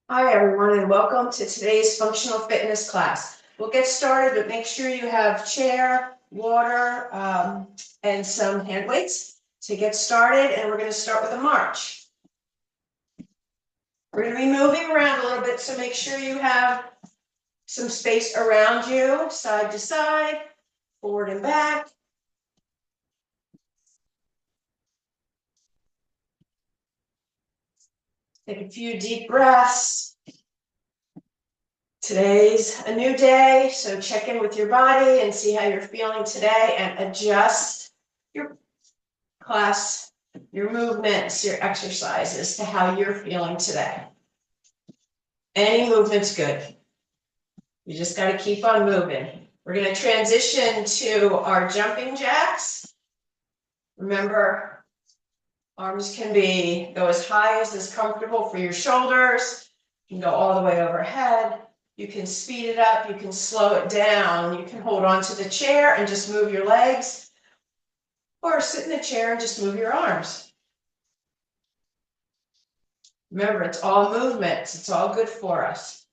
Hi, everyone, and welcome to today's functional fitness class. We'll get started, but make sure you have chair, water, and some hand weights to get started. And we're going to start with a march. We're going to be moving around a little bit, so make sure you have some space around you, side to side, forward and back. Take a few deep breaths. Today's a new day, so check in with your body and see how you're feeling today and adjust your class, your movements, your exercises to how you're feeling today. Any movement's good. You just got to keep on moving. We're going to transition to our jumping jacks. Remember, arms can go as high as is comfortable for your shoulders. You can go all the way overhead. You can speed it up. You can slow it down. You can hold on to the chair and just move your legs, or sit in the chair and just move your arms. Remember, it's all movements. It's all good for us.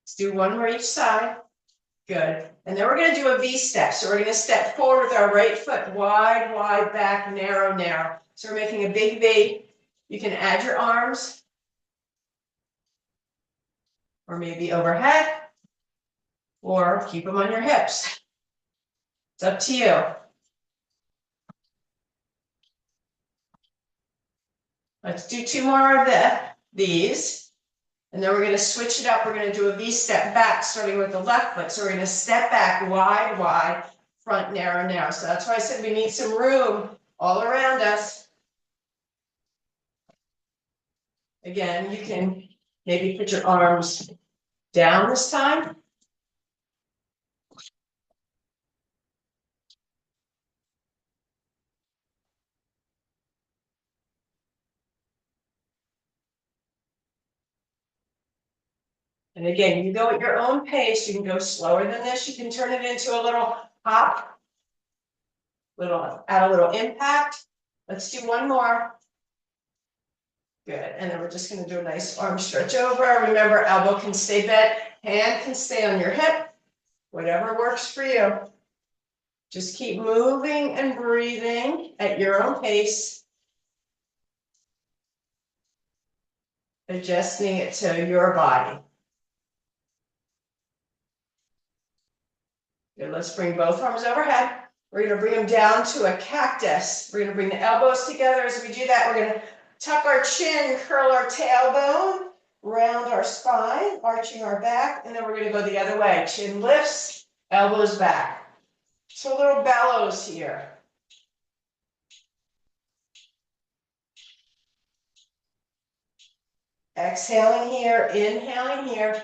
Let's do one more each side. Good. And then we're going to do a V step. So we're going to step forward with our right foot, wide, wide, back, narrow, narrow. So we're making a big V. You can add your arms, or maybe overhead, or keep them on your hips. It's up to you. Let's do two more of these. And then we're going to switch it up. We're going to do a V step back, starting with the left foot. So we're going to step back, wide, wide, front, narrow, narrow. So that's why I said we need some room all around us. Again, you can maybe put your arms down this time. And again, you go at your own pace. You can go slower than this. You can turn it into a little hop, add a little impact. Let's do one more. Good. And then we're just going to do a nice arm stretch over. Remember, elbow can stay bent, hand can stay on your hip, whatever works for you. Just keep moving and breathing at your own pace, adjusting it to your body. Good. Let's bring both arms overhead. We're going to bring them down to a cactus. We're going to bring the elbows together. As we do that, we're going to tuck our chin, curl our tailbone, round our spine, arching our back, and then we're going to go the other way. Chin lifts, elbows back. So a little bellows here. Exhaling here, inhaling here,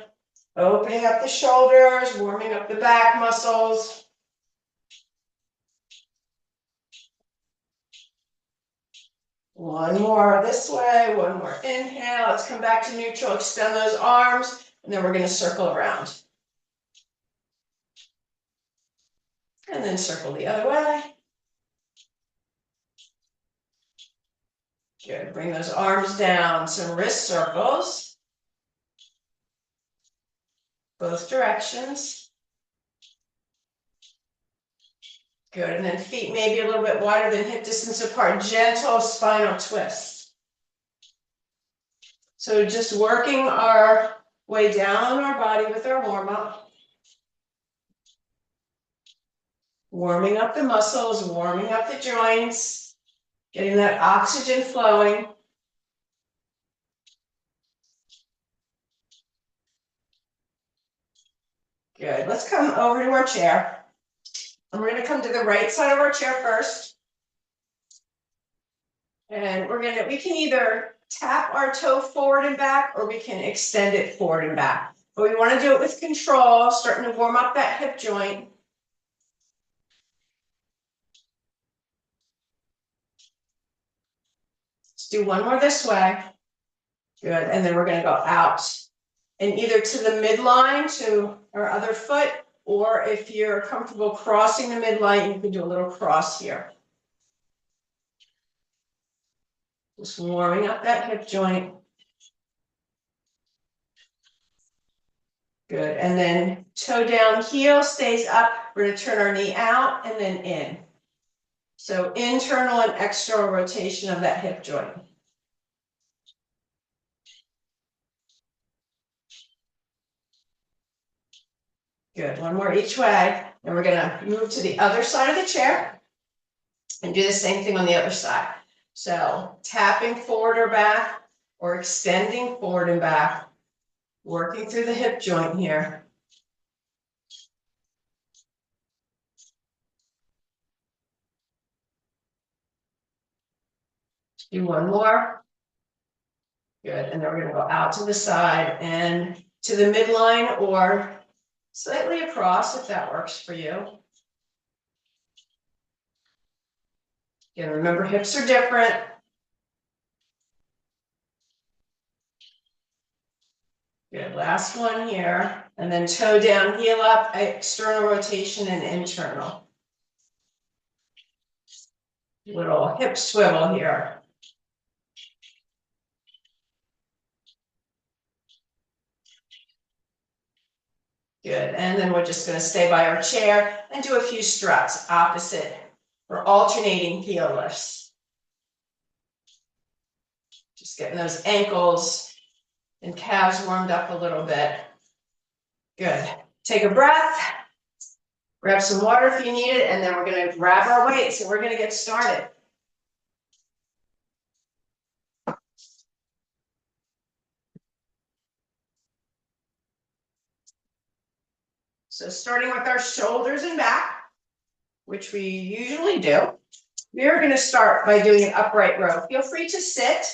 opening up the shoulders, warming up the back muscles. One more this way, one more inhale. Let's come back to neutral, extend those arms, and then we're going to circle around. And then circle the other way. Good. Bring those arms down. Some wrist circles. Both directions. Good. And then feet maybe a little bit wider than hip distance apart. Gentle spinal twist. So just working our way down our body with our warm-up. Warming up the muscles, warming up the joints, getting that oxygen flowing. Good. Let's come over to our chair. And we're going to come to the right side of our chair first. And we can either tap our toe forward and back, or we can extend it forward and back. But we want to do it with control, starting to warm up that hip joint. Let's do one more this way. Good. And then we're going to go out and either to the midline to our other foot, or if you're comfortable crossing the midline, you can do a little cross here. Just warming up that hip joint. Good, and then toe down, heel stays up. We're going to turn our knee out and then in. So internal and external rotation of that hip joint. Good, one more each way. And we're going to move to the other side of the chair and do the same thing on the other side. So tapping forward or back, or extending forward and back, working through the hip joint here. Do one more. Good, and then we're going to go out to the side and to the midline or slightly across if that works for you. Again, remember hips are different. Good, last one here, and then toe down, heel up, external rotation and internal. Little hip swivel here. Good, and then we're just going to stay by our chair and do a few struts, opposite, or alternating heel lifts. Just getting those ankles and calves warmed up a little bit. Good, take a breath, grab some water if you need it, and then we're going to grab our weights and we're going to get started. So starting with our shoulders and back, which we usually do, we are going to start by doing an upright row. Feel free to sit,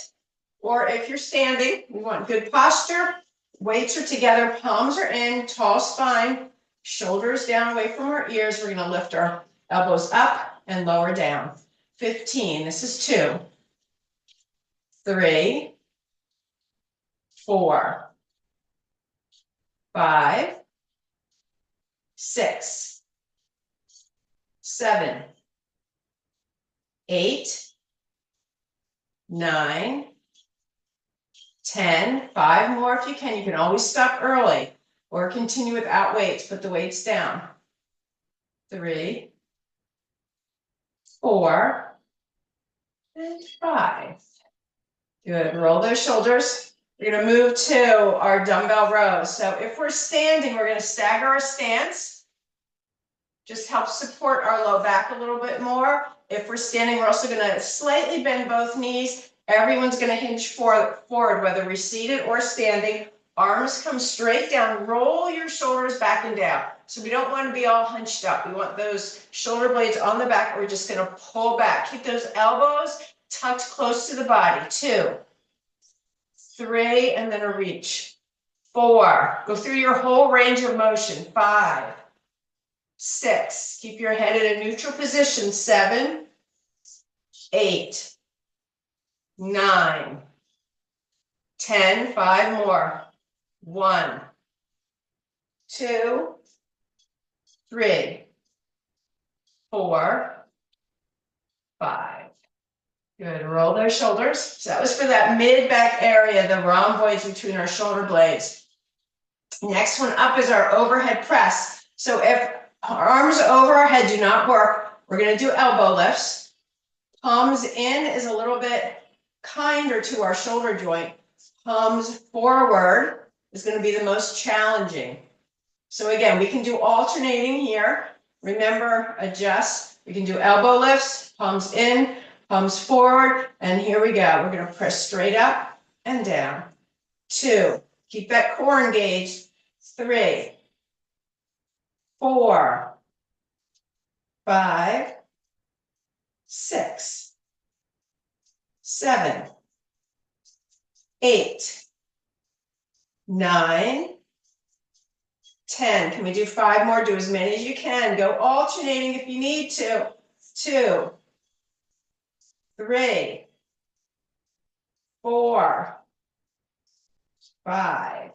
or if you're standing, we want good posture. Weights are together, palms are in, tall spine, shoulders down away from our ears. We're going to lift our elbows up and lower down. 15, this is 2, 3, 4, 5, 6, 7, 8, 9, 10, 5 more if you can. You can always stop early or continue without weights. Put the weights down. 3, 4, and 5. Good. Roll those shoulders. We're going to move to our dumbbell rows. So if we're standing, we're going to stagger our stance. Just help support our low back a little bit more. If we're standing, we're also going to slightly bend both knees. Everyone's going to hinge forward, whether we're seated or standing. Arms come straight down. Roll your shoulders back and down. So we don't want to be all hunched up. We want those shoulder blades on the back. We're just going to pull back. Keep those elbows tucked close to the body. 2, 3, and then a reach. 4, go through your whole range of motion. 5, 6, keep your head in a neutral position. 7, 8, 9, 10, 5 more. 1, 2, 3, 4, 5. Good, roll those shoulders. So that was for that mid-back area, the rhomboids between our shoulder blades. Next one up is our overhead press. So if arms over our head do not work, we're going to do elbow lifts. Palms in is a little bit kinder to our shoulder joint. Palms forward is going to be the most challenging. So again, we can do alternating here. Remember, adjust. We can do elbow lifts, palms in, palms forward, and here we go. We're going to press straight up and down. 2, keep that core engaged. 3, 4, 5, 6, 7, 8, 9, 10. Can we do 5 more? Do as many as you can. Go alternating if you need to. 2, 3, 4, 5.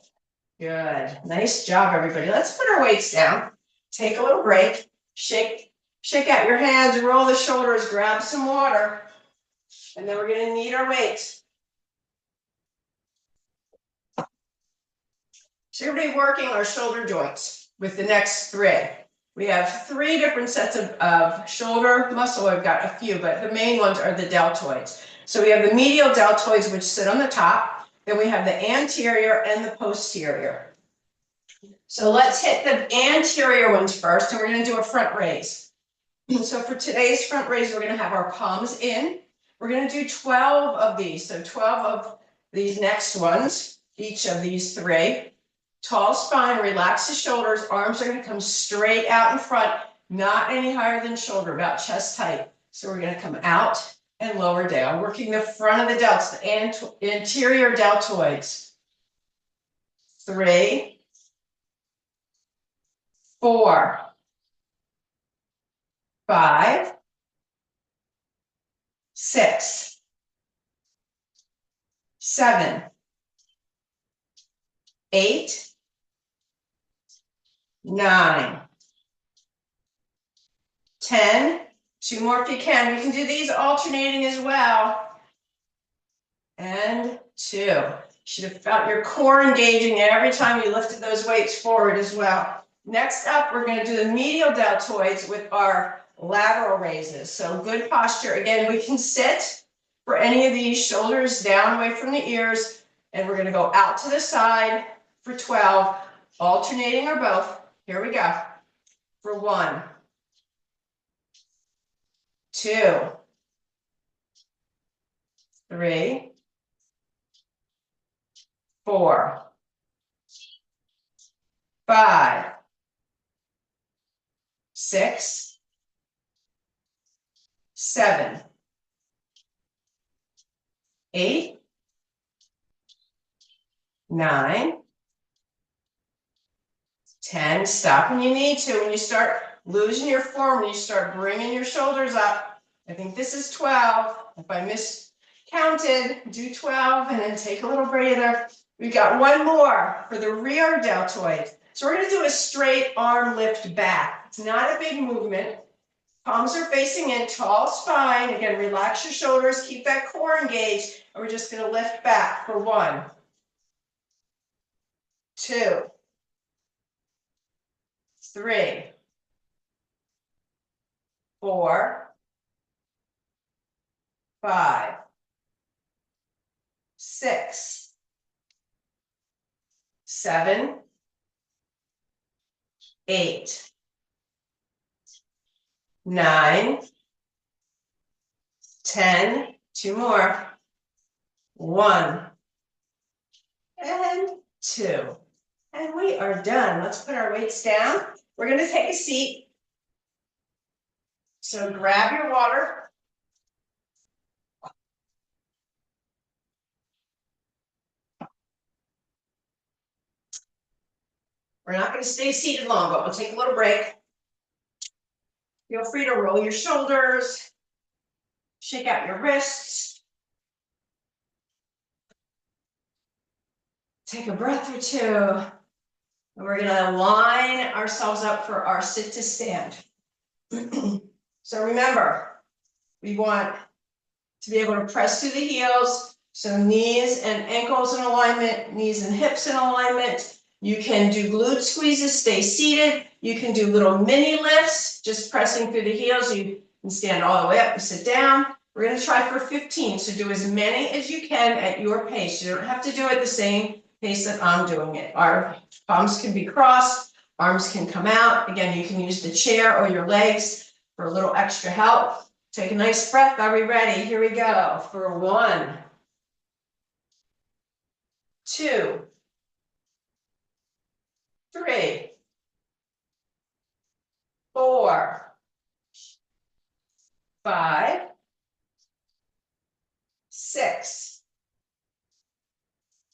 Good. Nice job, everybody. Let's put our weights down. Take a little break, shake out your hands, roll the shoulders, grab some water, and then we're going to need our weights. So we're going to be working our shoulder joints with the next three. We have three different sets of shoulder muscle. I've got a few, but the main ones are the deltoids. So we have the medial deltoids, which sit on the top. Then we have the anterior and the posterior. So let's hit the anterior ones first, and we're going to do a front raise. So for today's front raise, we're going to have our palms in. We're going to do 12 of these. So 12 of these next ones, each of these three. Tall spine, relax the shoulders. Arms are going to come straight out in front, not any higher than shoulder, about chest height. So we're going to come out and lower down, working the front of the delts, the anterior deltoids. 3, 4, 5, 6, 7, 8, 9, 10, 2 more if you can. We can do these alternating as well. And 2. You should have felt your core engaging every time you lifted those weights forward as well. Next up, we're going to do the medial deltoids with our lateral raises. So good posture. Again, we can sit for any of these, shoulders down away from the ears, and we're going to go out to the side for 12, alternating or both. Here we go. For 1, 2, 3, 4, 5, 6, 7, 8, 9, 10. Stop when you need to. When you start losing your form, you start bringing your shoulders up. I think this is 12. If I miscounted, do 12 and then take a little breather. We've got one more for the rear deltoid. So we're going to do a straight arm lift back. It's not a big movement. Palms are facing in, tall spine. Again, relax your shoulders, keep that core engaged, and we're just going to lift back for 1, 2, 3, 4, 5, 6, 7, 8, 9, 10, 2 more, 1, and 2. And we are done. Let's put our weights down. We're going to take a seat. So grab your water. We're not going to stay seated long, but we'll take a little break. Feel free to roll your shoulders, shake out your wrists. Take a breath or two. And we're going to line ourselves up for our sit to stand. So remember, we want to be able to press through the heels. So knees and ankles in alignment, knees and hips in alignment. You can do glute squeezes, stay seated. You can do little mini lifts, just pressing through the heels. You can stand all the way up and sit down. We're going to try for 15. So do as many as you can at your pace. You don't have to do it the same pace that I'm doing it. Our palms can be crossed, arms can come out. Again, you can use the chair or your legs for a little extra help. Take a nice breath. Are we ready? Here we go. For 1, 2, 3, 4, 5, 6,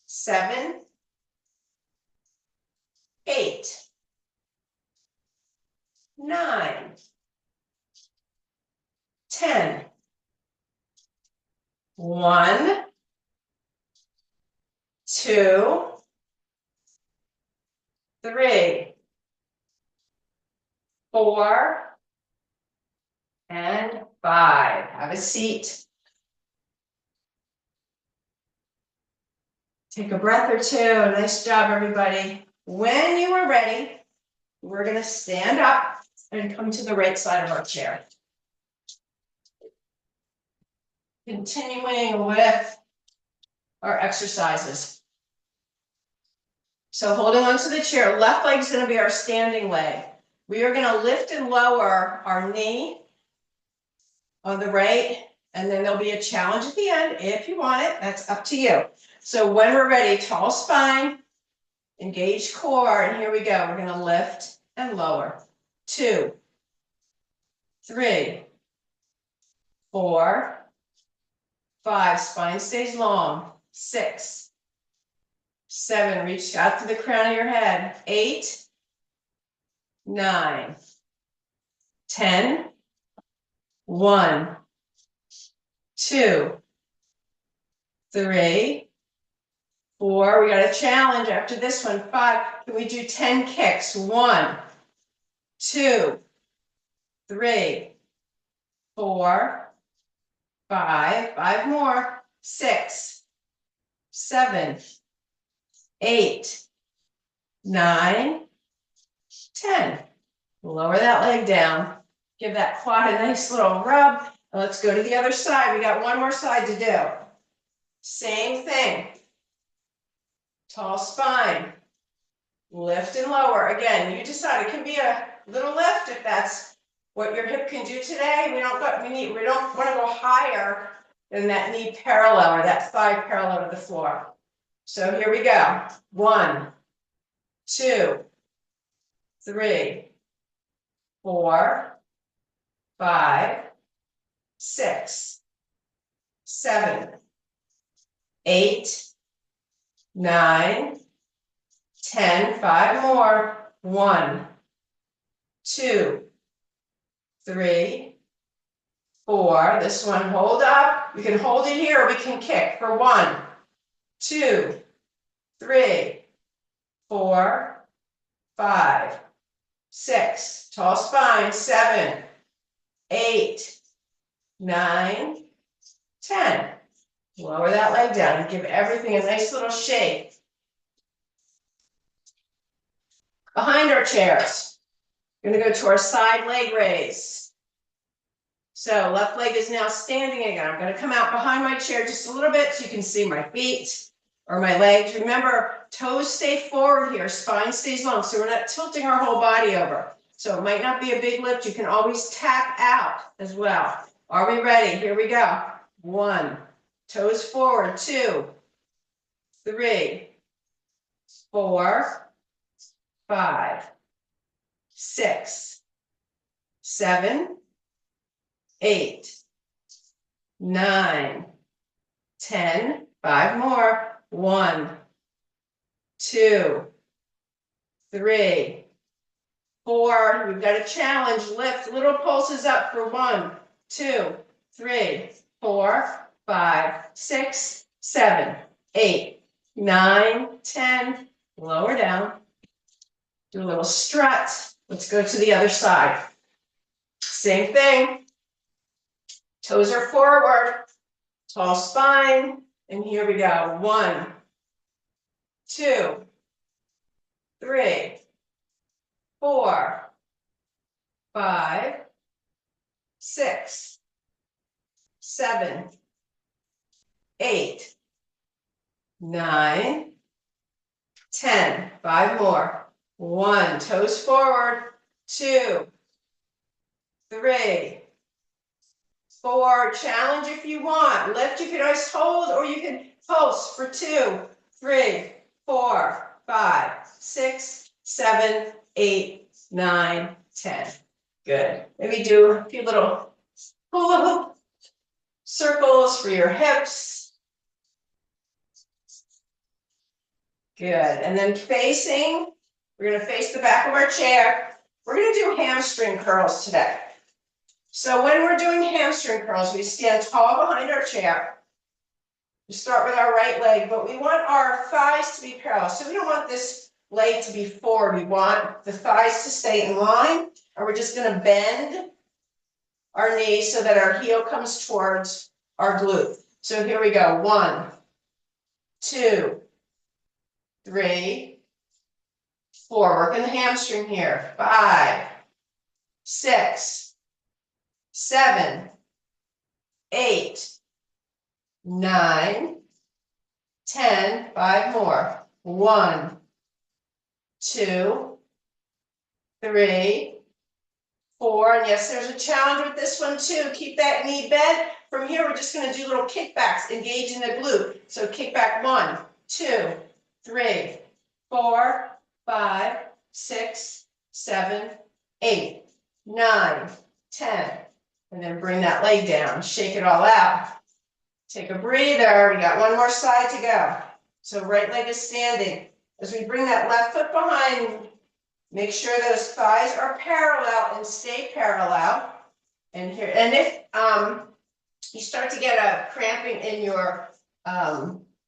7, 8, 9, 10. 1, 2, 3, 4, and 5. Have a seat. Take a breath or two. Nice job, everybody. When you are ready, we're going to stand up and come to the right side of our chair. Continuing with our exercises. So holding onto the chair, left leg is going to be our standing leg. We are going to lift and lower our knee on the right, and then there'll be a challenge at the end if you want it. That's up to you. So when we're ready, tall spine, engage core, and here we go. We're going to lift and lower. 2, 3, 4, 5. Spine stays long. 6, 7. Reach out to the crown of your head. 8, 9, 10. 1, 2, 3, 4. We got a challenge after this one. 5. Can we do 10 kicks? 1, 2, 3, 4, 5. 5 more. 6, 7, 8, 9, 10. Lower that leg down. Give that quad a nice little rub. And let's go to the other side. We got one more side to do. Same thing. Tall spine. Lift and lower. Again, you decide. It can be a little lift if that's what your hip can do today. We don't want to go higher than that knee parallel or that thigh parallel to the floor. So here we go. 1, 2, 3, 4, 5, 6, 7, 8, 9, 10. 5 more. 1, 2, 3, 4. This one, hold up. We can hold it here, or we can kick for 1, 2, 3, 4, 5, 6. Tall spine. 7, 8, 9, 10. Lower that leg down and give everything a nice little shake. Behind our chairs, we're going to go to our side leg raise. So left leg is now standing again. I'm going to come out behind my chair just a little bit so you can see my feet or my legs. Remember, toes stay forward here, spine stays long, so we're not tilting our whole body over. So it might not be a big lift. You can always tap out as well. Are we ready? Here we go. 1, toes forward. 2, 3, 4, 5, 6, 7, 8, 9, 10. 5 more. 1, 2, 3, 4. We've got a challenge. Lift. Little pulses up for 1, 2, 3, 4, 5, 6, 7, 8, 9, 10. Lower down. Do a little strut. Let's go to the other side. Same thing. Toes are forward. Tall spine. And here we go. 1, 2, 3, 4, 5, 6, 7, 8, 9, 10. 5 more. 1, toes forward. 2, 3, 4. Challenge if you want. Lift, you can always hold, or you can pulse for 2, 3, 4, 5, 6, 7, 8, 9, 10. Good. Maybe do a few little hula circles for your hips. Good. And then we're going to face the back of our chair. We're going to do hamstring curls today. So when we're doing hamstring curls, we stand tall behind our chair. We start with our right leg, but we want our thighs to be parallel. So we don't want this leg to be forward. We want the thighs to stay in line. And we're just gonna bend our knee so that our heel comes towards our glute. So here we go. 1, 2, 3, 4. Working the hamstring here. 5, 6, 7, 8, 9, 10. 5 more. 1, 2, 3, 4. And yes, there's a challenge with this one too. Keep that knee bent. From here, we're just going to do little kickbacks, engaging the glute. So kick back 1, 2, 3, 4, 5, 6, 7, 8, 9, 10. And then bring that leg down. Shake it all out. Take a breather. We got one more side to go. So right leg is standing. As we bring that left foot behind, make sure those thighs are parallel and stay parallel. And here, and if you start to get a cramping in your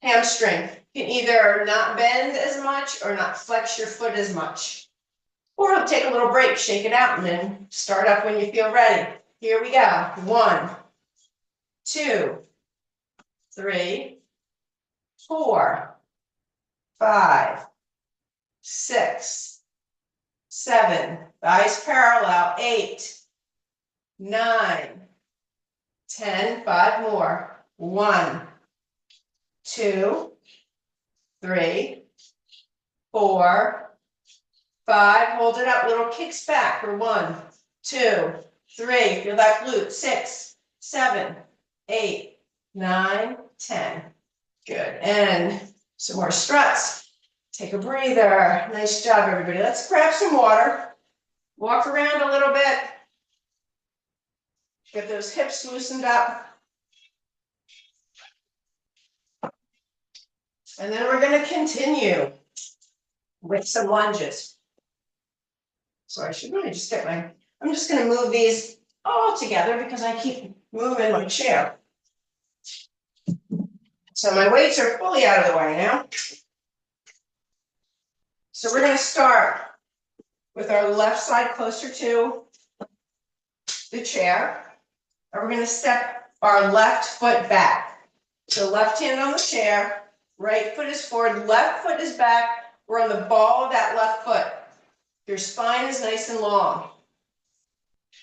hamstring, you can either not bend as much or not flex your foot as much. Or take a little break, shake it out, and then start up when you feel ready. Here we go. 1, 2, 3, 4, 5, 6, 7, thighs parallel, 8, 9, 10, 5 more. 1, 2, 3, 4, 5. Hold it up. Little kicks back for 1, 2, 3. Feel that glute. 6, 7, 8, 9, 10. Good. And some more struts. Take a breather. Nice job, everybody. Let's grab some water. Walk around a little bit. Get those hips loosened up. And then we're going to continue with some lunges. So I should really just get I'm just going to move these all together because I keep moving my chair. So my weights are fully out of the way now. So we're going to start with our left side closer to the chair. And we're going to step our left foot back. So left hand on the chair, right foot is forward, left foot is back. We're on the ball of that left foot. Your spine is nice and long.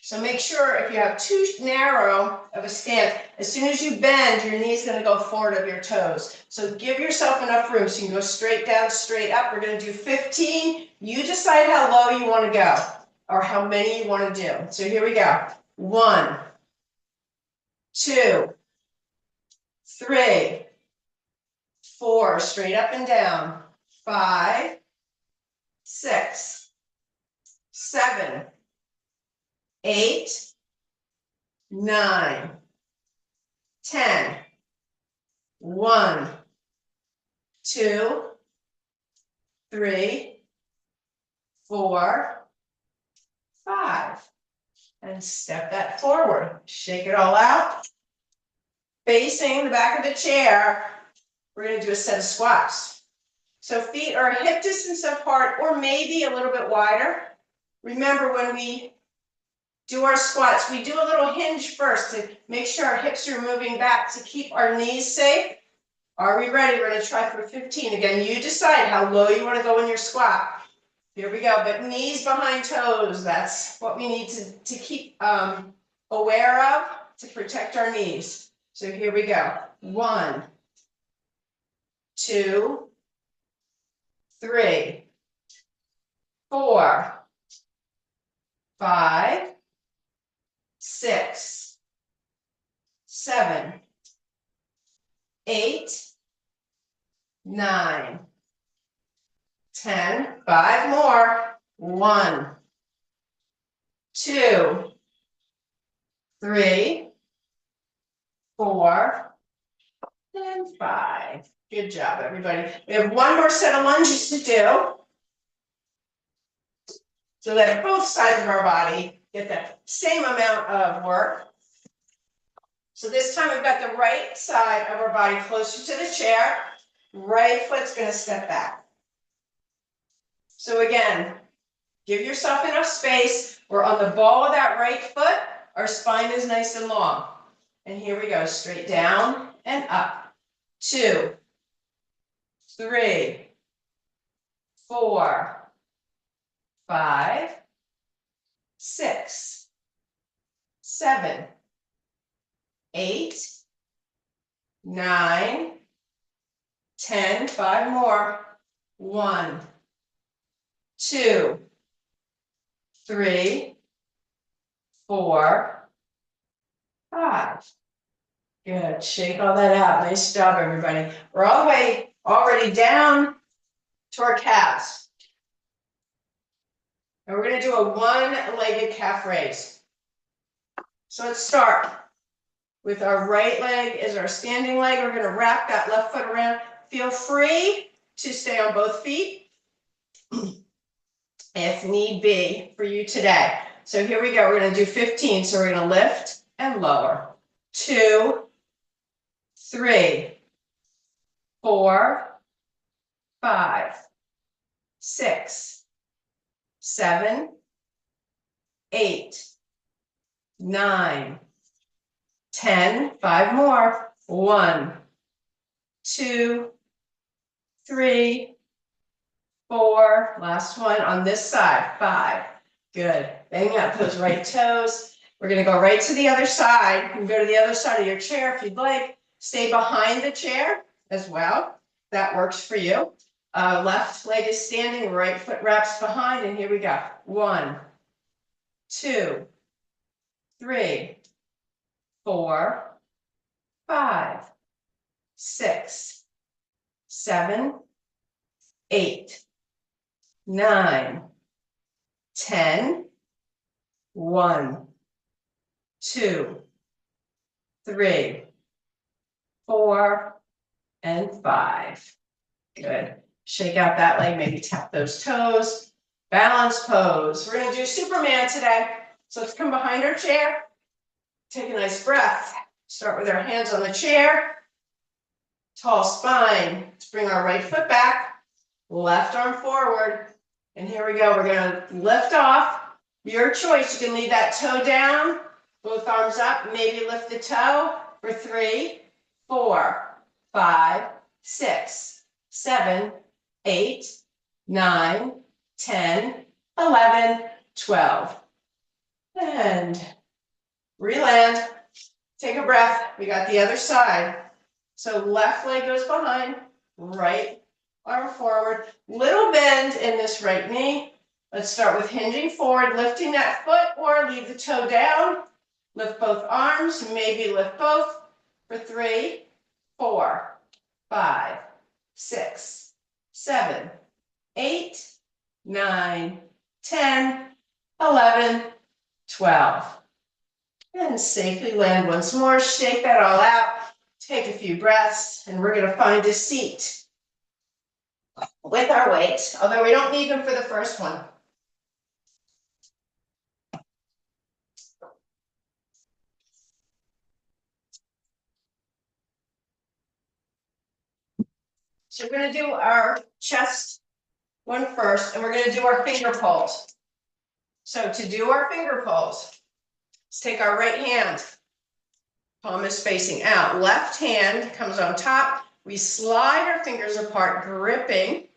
So make sure if you have too narrow of a stance, as soon as you bend, your knee is going to go forward of your toes. So give yourself enough room so you can go straight down, straight up. We're going to do 15. You decide how low you want to go or how many you want to do. So here we go. 1, 2, 3, 4, straight up and down. 5, 6, 7, 8, 9, 10. 1, 2, 3, 4, 5. And step that forward. Shake it all out. Facing the back of the chair, we're going to do a set of squats. So feet are hip distance apart or maybe a little bit wider. Remember, when we do our squats, we do a little hinge first to make sure our hips are moving back to keep our knees safe. Are we ready? We're going to try for 15. Again, you decide how low you want to go in your squat. Here we go, but knees behind toes. That's what we need to keep aware of to protect our knees. So here we go. 1, 2, 3, 4, 5, 6, 7, 8, 9, 10. 5 more. 1, 2, 3, 4, and 5. Good job, everybody. We have one more set of lunges to do so that both sides of our body get the same amount of work. So this time we've got the right side of our body closer to the chair. Right foot's going to step back. So again, Give yourself enough space. We're on the ball of that right foot. Our spine is nice and long. And here we go, straight down and up. 2, 3, 4, 5, 6, 7, 8, 9, 10, 5 more. 1, 2, 3, 4, 5. Good. Shake all that out. Nice job, everybody. We're all the way already down to our calves. And we're going to do a one-legged calf raise. So let's start with our right leg is our standing leg. We're going to wrap that left foot around. Feel free to stay on both feet if need be for you today. So here we go. We're going to do 15. So we're going to lift and lower. 2, 3, 4, 5, 6, 7, 8, 9, 10, 5 more. 1, 2, 3, 4, last one on this side, 5. Good. Bang up those right toes. We're going to go right to the other side. You can go to the other side of your chair if you'd like. Stay behind the chair as well. That works for you. Left leg is standing, right foot wraps behind, and here we go. 1, 2, 3, 4, 5, 6, 7, 8, 9, 10, 1, 2, 3, 4, and 5. Good. Shake out that leg, maybe tap those toes. Balance pose. We're going to do Superman today. So let's come behind our chair. Take a nice breath. Start with our hands on the chair. Tall spine. Let's bring our right foot back. Left arm forward. And here we go. We're going to lift off. Your choice. You can leave that toe down. Both arms up. Maybe lift the toe for 3, 4, 5, 6, 7, 8, 9, 10, 11, 12. And reland. Take a breath. We got the other side. So left leg goes behind, right arm forward. Little bend in this right knee. Let's start with hinging forward, lifting that foot or leave the toe down. Lift both arms, maybe lift both for 3, 4, 5, 6, 7, 8, 9, 10, 11, 12. And safely land once more. Shake that all out. Take a few breaths, and we're going to find a seat with our weights, although we don't need them for the first one. So we're going to do our chest one first, and we're going to do our finger pulls. So to do our finger pulls, let's take our right hand. Palm is facing out. Left hand comes on top. We slide our fingers apart, gripping,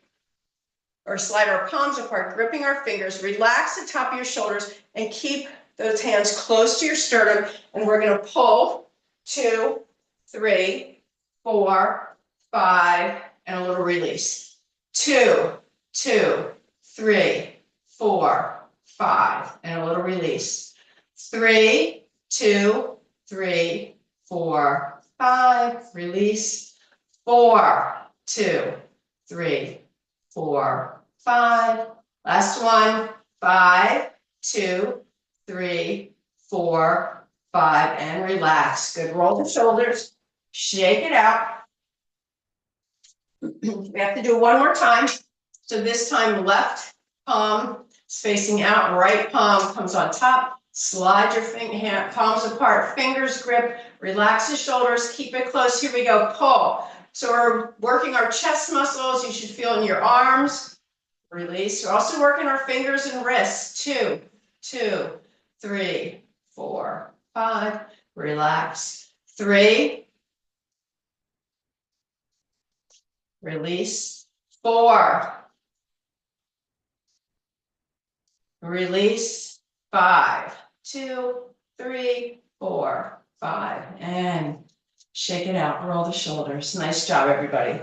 or slide our palms apart, gripping our fingers. Relax the top of your shoulders and keep those hands close to your sternum. And we're going to pull 2, 3, 4, 5, and a little release. 2, 2, 3, 4, 5, and a little release. 3, 2, 3, 4, 5, release. 4, 2, 3, 4, 5. Last one. 5, 2, 3, 4, 5, and relax. Good. Roll the shoulders. Shake it out. We have to do one more time. So this time, left palm is facing out, right palm comes on top. Slide your palms apart, fingers grip, relax the shoulders, keep it close. Here we go, pull. So we're working our chest muscles. You should feel in your arms, Release. We're also working our fingers and wrists. 2, 2, 3, 4, 5. Relax. 3. Release. 4. Release. 5. 2, 3, 4, 5. And shake it out. Roll the shoulders. Nice job, everybody.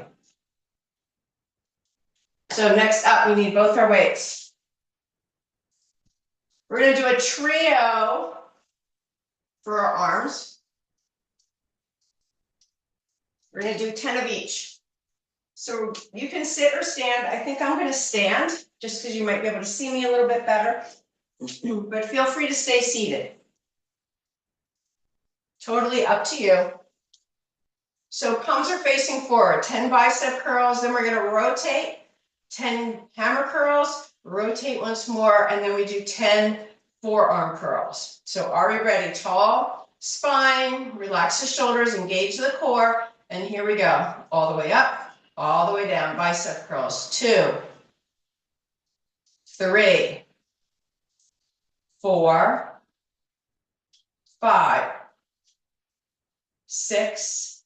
So next up, we need both our weights. We're going to do a trio for our arms. We're going to do 10 of each. So you can sit or stand. I think I'm going to stand just because you might be able to see me a little bit better. But feel free to stay seated. Totally up to you. So palms are facing forward. 10 bicep curls. Then we're going to rotate. 10 hammer curls. Rotate once more. And then we do 10 forearm curls. So are we ready? Tall spine. Relax the shoulders. Engage the core. And here we go. All the way up. All the way down. Bicep curls. 2, 3, 4, 5, 6,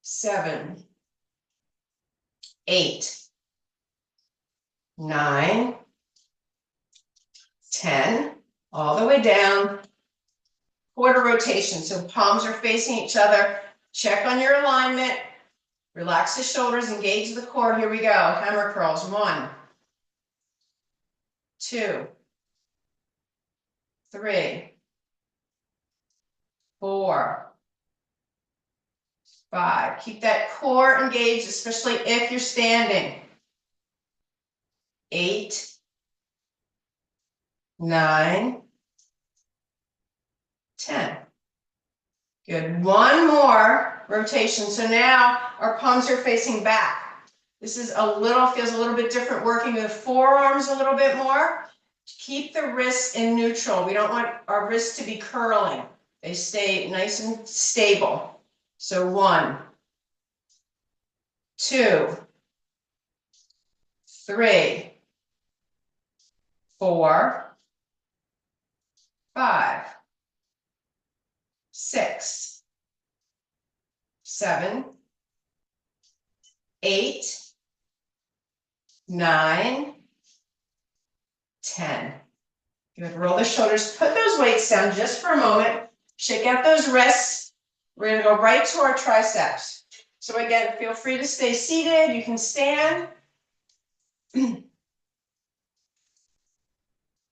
7, 8, 9, 10, all the way down. Quarter rotation. So palms are facing each other. Check on your alignment. Relax the shoulders, engage the core. Here we go. Hammer curls. 1, 2, 3, 4, 5. Keep that core engaged, especially if you're standing. 8, 9, 10. Good. One more rotation. So now our palms are facing back. This is feels a little bit different, working with forearms a little bit more. Keep the wrists in neutral. We don't want our wrists to be curling. They stay nice and stable. So 1, 2, 3, 4, 5, 6, 7, 8, 9, 10. Good. Roll the shoulders. Put those weights down just for a moment. Shake out those wrists. We're going to go right to our triceps. So again, feel free to stay seated. You can stand.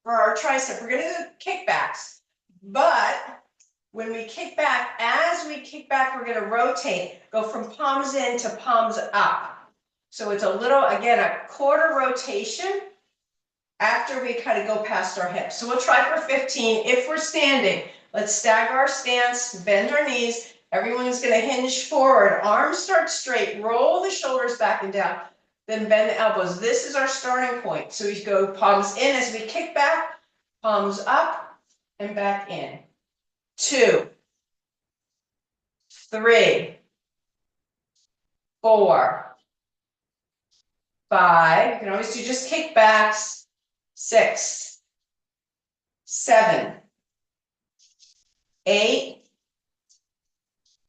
For our tricep, we're going to do kickbacks. But when we kick back, as we kick back, we're going to rotate. Go from palms in to palms up. So it's a little, again, a quarter rotation after we kind of go past our hips. So we'll try for 15. If we're standing, let's stagger our stance, bend our knees. Everyone's going to hinge forward. Arms start straight. Roll the shoulders back and down. Then bend the elbows. This is our starting point. So we go palms in as we kick back, palms up and back in. 2, 3, 4, 5. You can always do just kickbacks. 6, 7, 8,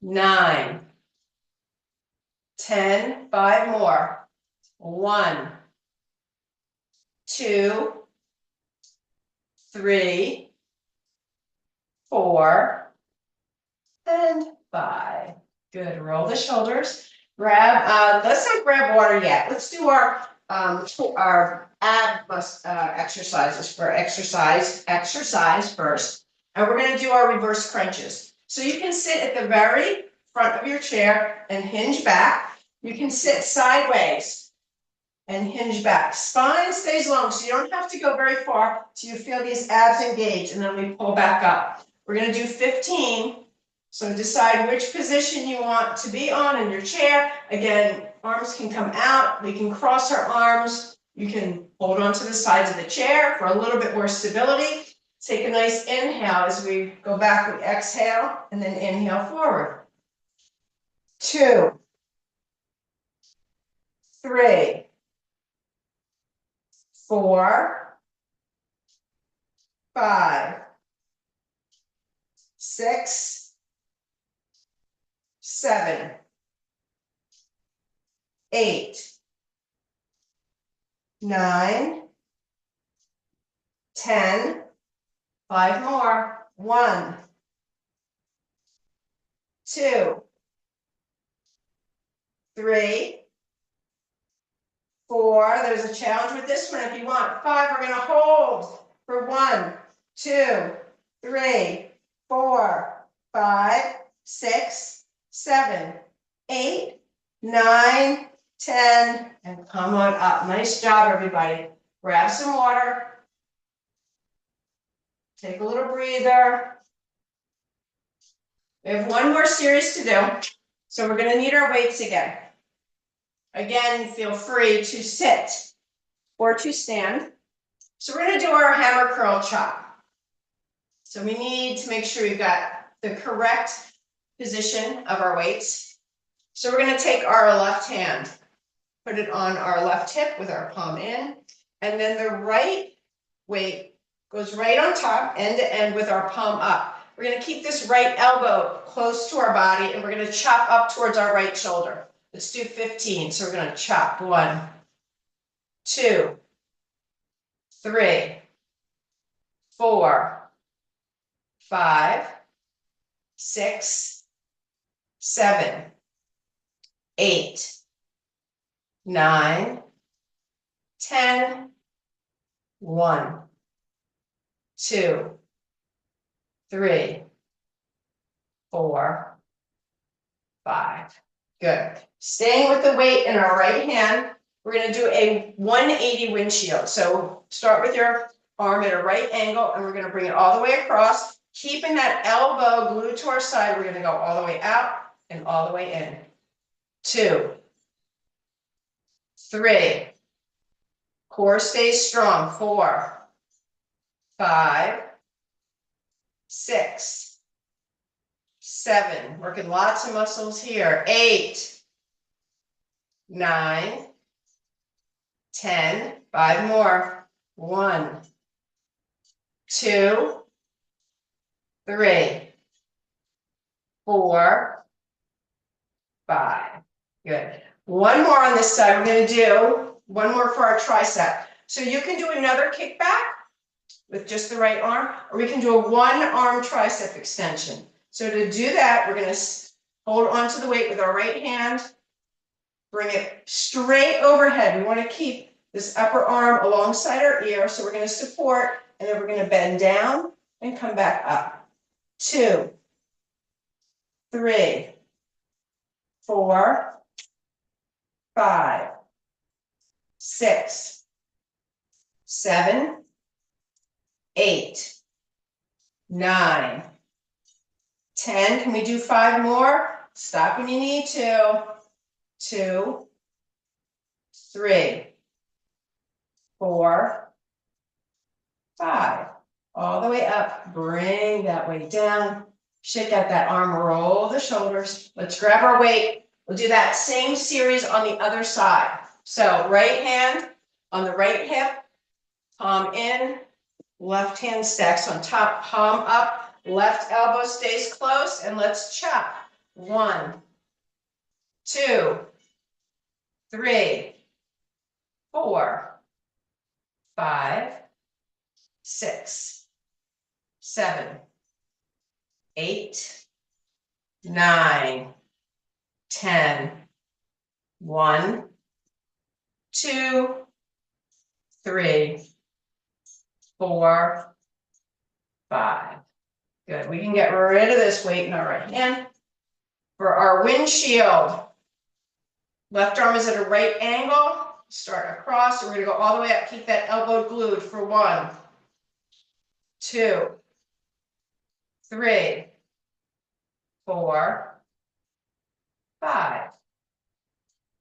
9, 10. 5 more. 1, 2, 3, 4, and 5. Good. Roll the shoulders. Grab. Let's not grab water yet. Let's do our ab exercises for exercise first, and we're going to do our reverse crunches. So you can sit at the very front of your chair and hinge back. You can sit sideways and hinge back. Spine stays long, so you don't have to go very far till you feel these abs engage, and then we pull back up. We're going to do 15. So decide which position you want to be on in your chair. Again, arms can come out. We can cross our arms. You can hold on to the sides of the chair for a little bit more stability. Take a nice inhale as we go back. We exhale and then inhale forward. 2, 3, 4, 5, 6, 7, 8, 9, 10, 5 more, 1, 2, 3, 4, there's a challenge with this one if you want. 5, we're going to hold for 1, 2, 3, 4, 5, 6, 7, 8, 9, 10, and come on up. Nice job, everybody. Grab some water. Take a little breather. We have one more series to do, so we're going to need our weights again. Again, feel free to sit or to stand. So we're going to do our hammer curl chop. So we need to make sure we've got the correct position of our weights. So we're going to take our left hand, put it on our left hip with our palm in, and then the right weight goes right on top, end to end with our palm up. We're going to keep this right elbow close to our body, and we're going to chop up towards our right shoulder. Let's do 15. So we're going to chop 1, 2, 3, 4, 5, 6, 7, 8, 9, 10, 1, 2, 3, 4, 5. Good. Staying with the weight in our right hand, we're going to do a 180 windshield. So start with your arm at a right angle, and we're going to bring it all the way across, keeping that elbow glued to our side. We're going to go all the way out and all the way in. 2, 3. Core stays strong. 4, 5, 6, 7. Working lots of muscles here. 8, 9, 10. 5 more. 1, 2, 3, 4, 5. Good. One more on this side. We're going to do one more for our tricep. So you can do another kickback with just the right arm, or we can do a one-arm tricep extension. So to do that, we're going to hold onto the weight with our right hand, bring it straight overhead. We want to keep this upper arm alongside our ear, so we're going to support, and then we're going to bend down and come back up. 2, 3, 4, 5, 6, 7, 8, 9, 10. Can we do 5 more? Stop when you need to. 2, 3, 4, 5. All the way up. Bring that weight down. Shake out that arm. Roll the shoulders. Let's grab our weight. We'll do that same series on the other side. So right hand on the right hip, palm in, left hand stacks on top, palm up, left elbow stays close, and let's chop. 1, 2, 3, 4, 5, 6, 7, 8, 9, 10. 1, 2, 3, 4, 5. Good. We can get rid of this weight in our right hand. For our windshield, left arm is at a right angle. Start across. We're going to go all the way up. Keep that elbow glued for 1, 2, 3, 4, 5,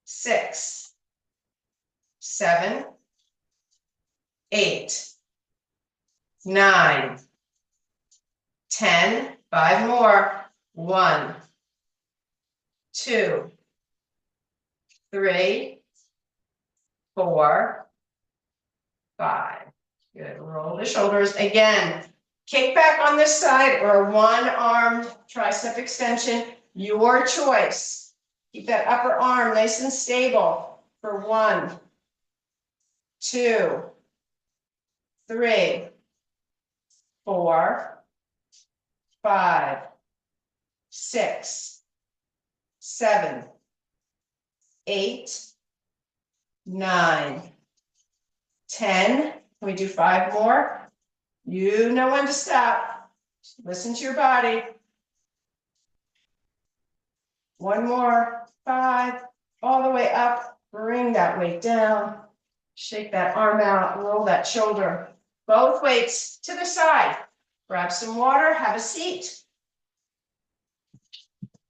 6, 7, 8, 9, 10. 5 more. 1, 2, 3, 4, 5. Good, roll the shoulders. Again, kick back on this side or one-armed tricep extension, your choice. Keep that upper arm nice and stable for 1, 2, 3, 4, 5, 6, 7, 8, 9, 10. Can we do 5 more? You know when to stop. Listen to your body. 1 more, 5, all the way up. Bring that weight down. Shake that arm out, roll that shoulder. Both weights to the side. Grab some water, have a seat.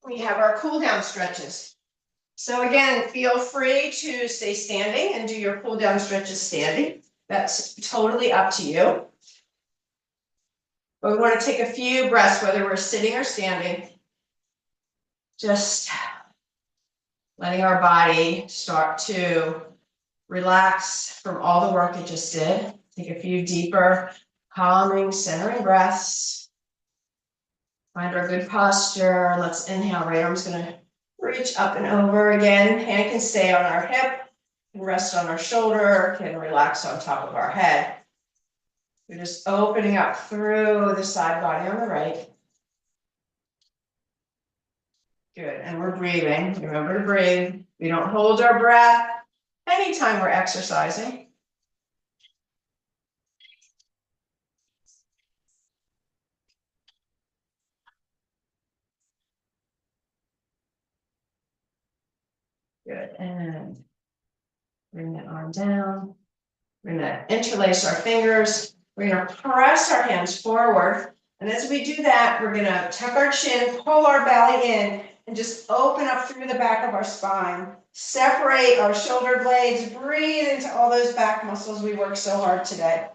We have our cool down stretches. So again, feel free to stay standing and do your cool down stretches standing. That's totally up to you. But we want to take a few breaths, whether we're sitting or standing. Just letting our body start to relax from all the work it just did. Take a few deeper, calming, centering breaths. Find our good posture. Let's inhale. Right arm's going to reach up and over again. Hand can stay on our hip, can rest on our shoulder, can relax on top of our head. We're just opening up through the side body on the right. Good, and we're breathing. Remember to breathe. We don't hold our breath anytime we're exercising. Good, and bring that arm down. We're gonna interlace our fingers. We're gonna press our hands forward. And as we do that, we're gonna tuck our chin, pull our belly in, and just open up through the back of our spine. Separate our shoulder blades, breathe into all those back muscles we worked so hard today.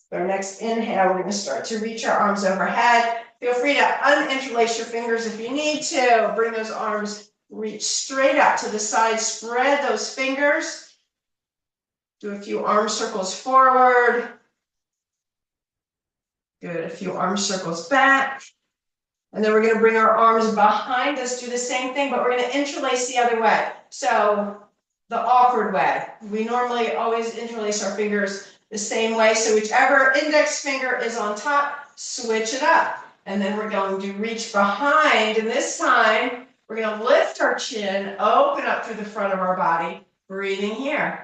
For our next inhale, we're going to start to reach our arms overhead. Feel free to uninterlace your fingers if you need to. Bring those arms, reach straight up to the side, spread those fingers. Do a few arm circles forward. Good, a few arm circles back. And then we're going to bring our arms behind us, do the same thing, but we're going to interlace the other way. So the awkward way. We normally always interlace our fingers the same way. So whichever index finger is on top, switch it up. And then we're going to reach behind. And this time, we're going to lift our chin, open up through the front of our body, breathing here.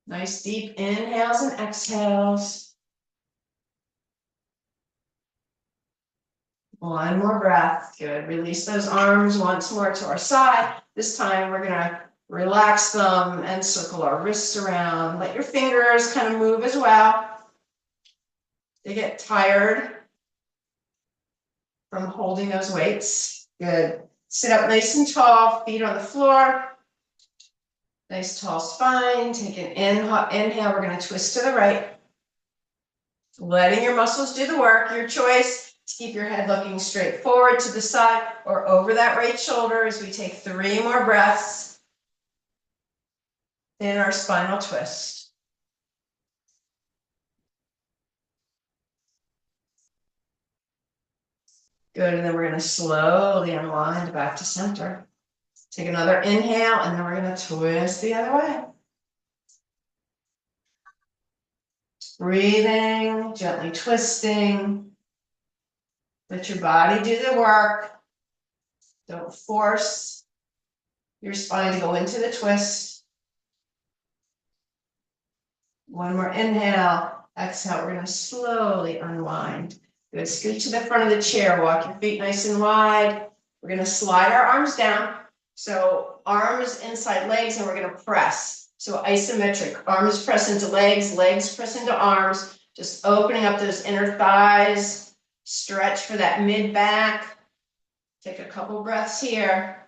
Nice deep inhales and exhales. One more breath. Good. Release those arms once more to our side. This time we're going to relax them and circle our wrists around. Let your fingers kind of move as well. They get tired from holding those weights. Good. Sit up nice and tall, feet on the floor. Nice tall spine. Take an inhale. We're going to twist to the right. Letting your muscles do the work. Your choice. Keep your head looking straight forward to the side or over that right shoulder as we take 3 more breaths in our spinal twist. Good, and then we're going to slowly unwind back to center. Take another inhale, and then we're going to twist the other way. Breathing, gently twisting. Let your body do the work. Don't force your spine to go into the twist. One more inhale. Exhale. We're going to slowly unwind. Good. Scoot to the front of the chair. Walk your feet nice and wide. We're going to slide our arms down. So arms inside legs, and we're going to press. So isometric. Arms press into legs, legs press into arms. Just opening up those inner thighs. Stretch for that mid back. Take a couple breaths here.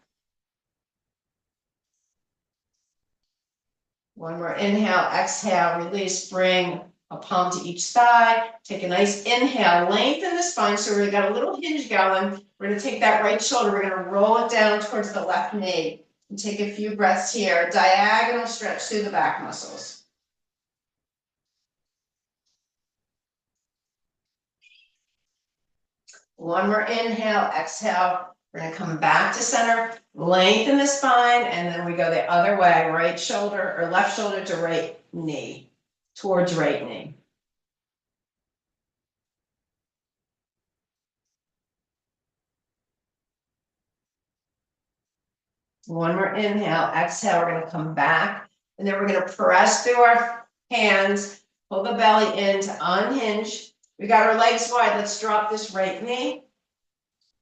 One more inhale, exhale, release, bring a palm to each thigh. Take a nice inhale, lengthen the spine. So we've got a little hinge going. We're going to take that right shoulder. We're going to roll it down towards the left knee. And take a few breaths here. Diagonal stretch through the back muscles. One more inhale, exhale. We're going to come back to center, lengthen the spine, and then we go the other way, right shoulder or left shoulder to right knee, towards right knee. One more inhale, exhale. We're going to come back, and then we're going to press through our hands, pull the belly in to unhinge. We got our legs wide. Let's drop this right knee.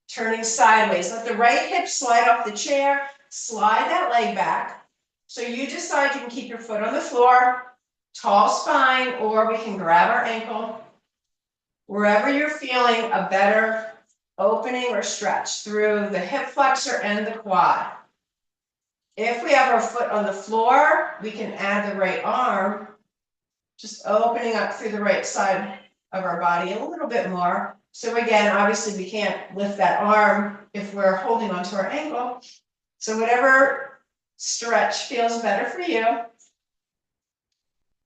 Turning sideways. Let the right hip slide off the chair. Slide that leg back. So you decide, you can keep your foot on the floor, tall spine, or we can grab our ankle. Wherever you're feeling a better opening or stretch through the hip flexor and the quad. If we have our foot on the floor, we can add the right arm, just opening up through the right side of our body a little bit more. So again, obviously we can't lift that arm if we're holding onto our ankle. So whatever stretch feels better for you.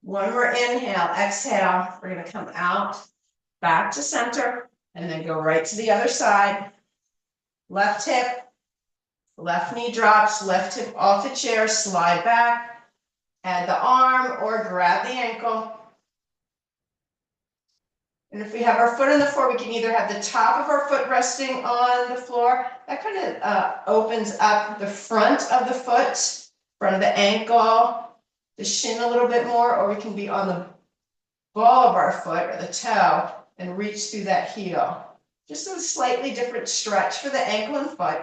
One more inhale, exhale. We're going to come out, back to center, and then go right to the other side. Left hip, left knee drops, left hip off the chair, slide back, add the arm or grab the ankle. And if we have our foot on the floor, we can either have the top of our foot resting on the floor. That kind of opens up the front of the foot, front of the ankle, the shin a little bit more, or we can be on the ball of our foot or the toe and reach through that heel. Just a slightly different stretch for the ankle and foot.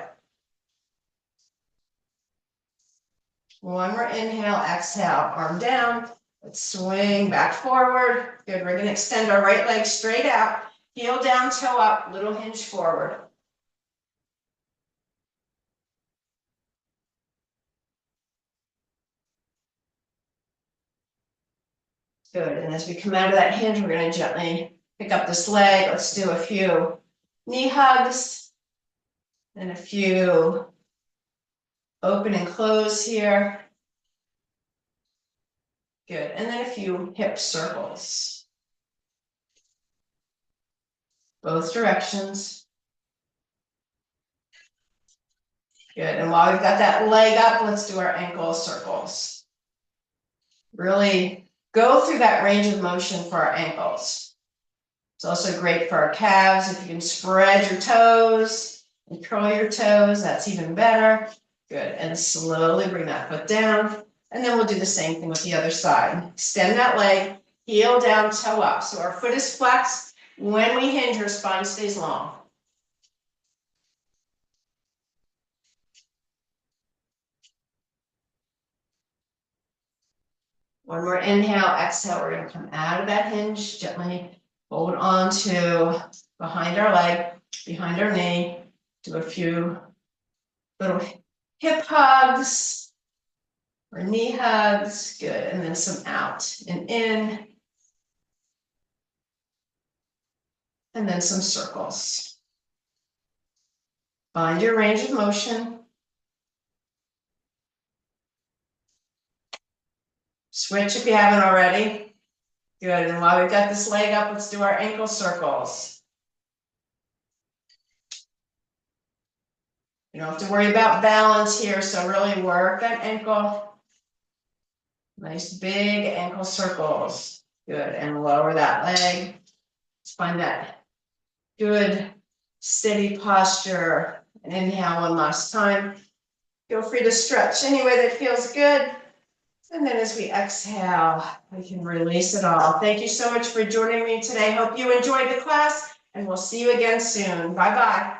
One more inhale, exhale, arm down. Let's swing back forward. Good, we're going to extend our right leg straight out, heel down, toe up, little hinge forward. Good, and as we come out of that hinge, we're going to gently pick up this leg. Let's do a few knee hugs and a few open and close here. Good, and then a few hip circles. Both directions. Good, and while we've got that leg up, let's do our ankle circles. Really go through that range of motion for our ankles. It's also great for our calves. If you can spread your toes and curl your toes, that's even better. Good, and slowly bring that foot down. And then we'll do the same thing with the other side. Extend that leg, heel down, toe up. So our foot is flexed. When we hinge, our spine stays long. One more inhale, exhale. We're going to come out of that hinge, gently hold on to behind our leg, behind our knee. Do a few little hip hugs. Or knee hugs, good, and then some out and in, and then some circles. Find your range of motion. Switch if you haven't already. Good, and while we've got this leg up, let's do our ankle circles. You don't have to worry about balance here, so really work that ankle. Nice big ankle circles. Good, and lower that leg. Let's find that good steady posture. And inhale one last time. Feel free to stretch any way that feels good. And then as we exhale, we can release it all. Thank you so much for joining me today. Hope you enjoyed the class, and we'll see you again soon. Bye-bye.